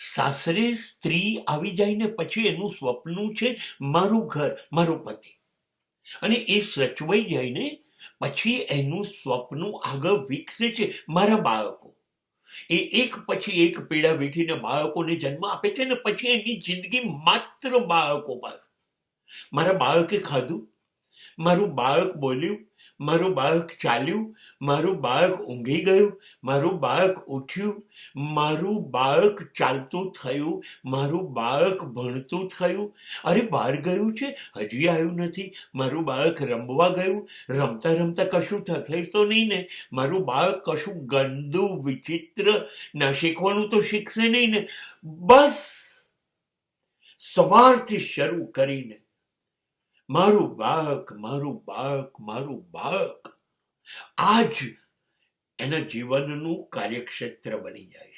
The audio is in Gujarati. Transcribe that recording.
સાસરે સ્ત્રી આવી જાય ને પછી એનું સ્વપ્ન છે મારું ઘર, મારો પતિ, અને એ સચવાઈ જાય ને પછી એનું સ્વપ્ન આગળ વિકસે છે મારા બાળકો. એ એક પછી એક પીડા વીઠીને બાળકોને જન્મ આપે છે ને પછી એની જિંદગી માત્ર બાળકો પાસે. મારા બાળકે ખાધું, મારું બાળક બોલ્યું, મારું બાળક ચાલ્યું, મારું બાળક ઊંઘી ગયું, મારું બાળક ઉઠ્યું, મારું બાળક ચાલતું થયું, મારું બાળક ભણતું થયું. અરે બહાર ગયું છે, હજી આવ્યું નથી. મારું બાળક રમવા ગયું, રમતા રમતા કશું થશે તો નહીં ને. મારું બાળક કશું ગંદુ વિચિત્ર ના શીખવાનું તો શીખશે નહીં ને. બસ સવારથી શરૂ કરીને મારું બાળક, મારું બાળક, મારું બાળક આ જ એના જીવનનું કાર્યક્ષેત્ર બની જાય.